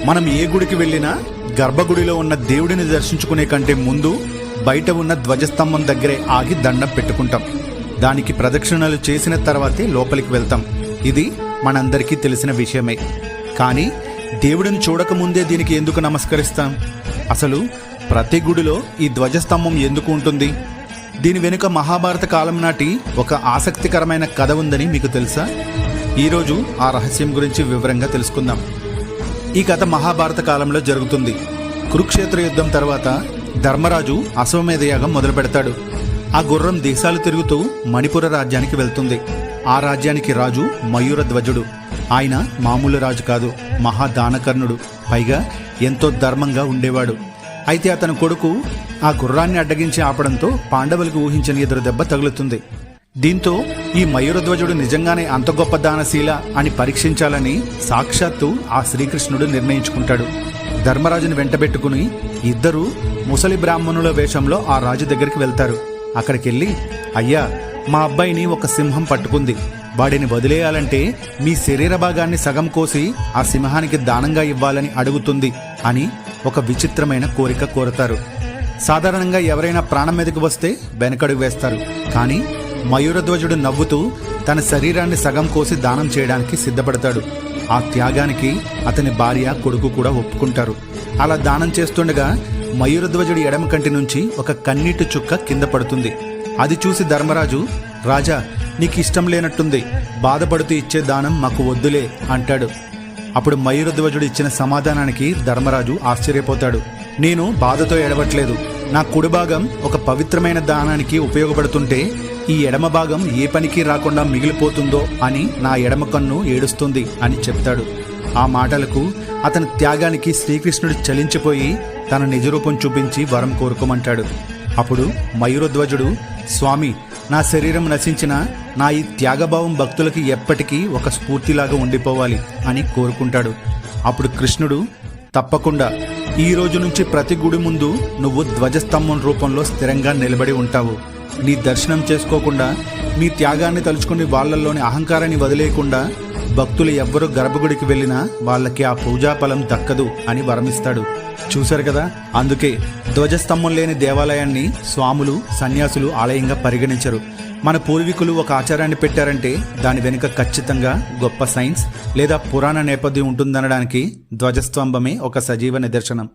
మనం ఏ గుడికి వెళ్ళినా గర్భగుడిలో ఉన్న దేవుడిని దర్శించుకునే కంటే ముందు బయట ఉన్న ధ్వజస్తంభం దగ్గరే ఆగి దండం పెట్టుకుంటాం. దానికి ప్రదక్షిణలు చేసిన తర్వాతే లోపలికి వెళ్తాం. ఇది మనందరికీ తెలిసిన విషయమే. కానీ దేవుడిని చూడకముందే దీనికి ఎందుకు నమస్కరిస్తాం? అసలు ప్రతి గుడిలో ఈ ధ్వజస్తంభం ఎందుకు ఉంటుంది? దీని వెనుక మహాభారత కాలం నాటి ఒక ఆసక్తికరమైన కథ ఉందని మీకు తెలుసా? ఈరోజు ఆ రహస్యం గురించి వివరంగా తెలుసుకుందాం. ఈ కథ మహాభారత కాలంలో జరుగుతుంది. కురుక్షేత్ర యుద్ధం తర్వాత ధర్మరాజు అశ్వమేధ యాగం మొదలు పెడతాడు. ఆ గుర్రం దేశాలు తిరుగుతూ మణిపుర రాజ్యానికి వెళ్తుంది. ఆ రాజ్యానికి రాజు మయూరధ్వజుడు. ఆయన మామూలు రాజు కాదు, మహాదానకర్ణుడు. పైగా ఎంతో ధర్మంగా ఉండేవాడు. అయితే అతని కొడుకు ఆ గుర్రాన్ని అడ్డగించి ఆపడంతో పాండవులకు ఊహించని ఎదురు దెబ్బ తగులుతుంది. దీంతో ఈ మయూరధ్వజుడు నిజంగానే అంత గొప్ప దానశీల అని పరీక్షించాలని సాక్షాత్తు ఆ శ్రీకృష్ణుడు నిర్ణయించుకుంటాడు. ధర్మరాజుని వెంటబెట్టుకుని ఇద్దరూ ముసలి బ్రాహ్మణుల వేషంలో ఆ రాజు దగ్గరికి వెళ్తారు. అక్కడికెళ్ళి, అయ్యా, మా అబ్బాయిని ఒక సింహం పట్టుకుంది. వాడిని వదిలేయాలంటే మీ శరీర భాగాన్ని సగం కోసి ఆ సింహానికి దానంగా ఇవ్వాలని అడుగుతుంది అని ఒక విచిత్రమైన కోరిక కోరతారు. సాధారణంగా ఎవరైనా ప్రాణం మీదకు వస్తే వెనకడుగు వేస్తారు. కానీ మయూరధ్వజుడు నవ్వుతూ తన శరీరాన్ని సగం కోసి దానం చేయడానికి సిద్ధపడతాడు. ఆ త్యాగానికి అతని భార్య, కొడుకు కూడా ఒప్పుకుంటారు. అలా దానం చేస్తుండగా మయూరధ్వజుడి ఎడమ కంటి నుంచి ఒక కన్నీటి చుక్క కింద పడుతుంది. అది చూసి ధర్మరాజు, రాజా, నీకు ఇష్టం లేనట్టుంది, బాధపడుతూ ఇచ్చే దానం మాకు వద్దులే అంటాడు. అప్పుడు మయూరధ్వజుడు ఇచ్చిన సమాధానానికి ధర్మరాజు ఆశ్చర్యపోతాడు. నేను బాధతో ఎడవట్లేదు. నా కుడి భాగం ఒక పవిత్రమైన దానానికి ఉపయోగపడుతుంటే ఈ ఎడమ భాగం ఏ పనికి రాకుండా మిగిలిపోతుందో అని నా ఎడమ కన్ను ఏడుస్తుంది అని చెప్తాడు. ఆ మాటలకు అతని త్యాగానికి శ్రీకృష్ణుడు చలించిపోయి తన నిజరూపం చూపించి వరం కోరుకోమంటాడు. అప్పుడు మయూరధ్వజుడు, స్వామి, నా శరీరం నశించిన నా ఈ త్యాగభావం భక్తులకి ఎప్పటికీ ఒక స్ఫూర్తిలాగా ఉండిపోవాలి అని కోరుకుంటాడు. అప్పుడు కృష్ణుడు, తప్పకుండా ఈ రోజు నుంచి ప్రతి గుడి ముందు నువ్వు ధ్వజస్తంభం రూపంలో స్థిరంగా నిలబడి ఉంటావు. నీ దర్శనం చేసుకోకుండా, మీ త్యాగాన్ని తలుచుకుని వాళ్లలోని అహంకారాన్ని వదిలేయకుండా భక్తులు ఎవ్వరూ గర్భగుడికి వెళ్ళినా వాళ్ళకి ఆ పూజాఫలం దక్కదు అని వరమిస్తాడు. చూశారు కదా, అందుకే ధ్వజస్తంభం లేని దేవాలయాన్ని స్వాములు, సన్యాసులు ఆలయంగా పరిగణించరు. మన పూర్వీకులు ఒక ఆచారాన్ని పెట్టారంటే దాని వెనుక ఖచ్చితంగా గొప్ప సైన్స్ లేదా పురాణ నేపథ్యం ఉంటుందనడానికి ధ్వజస్తంభమే ఒక సజీవ నిదర్శనం.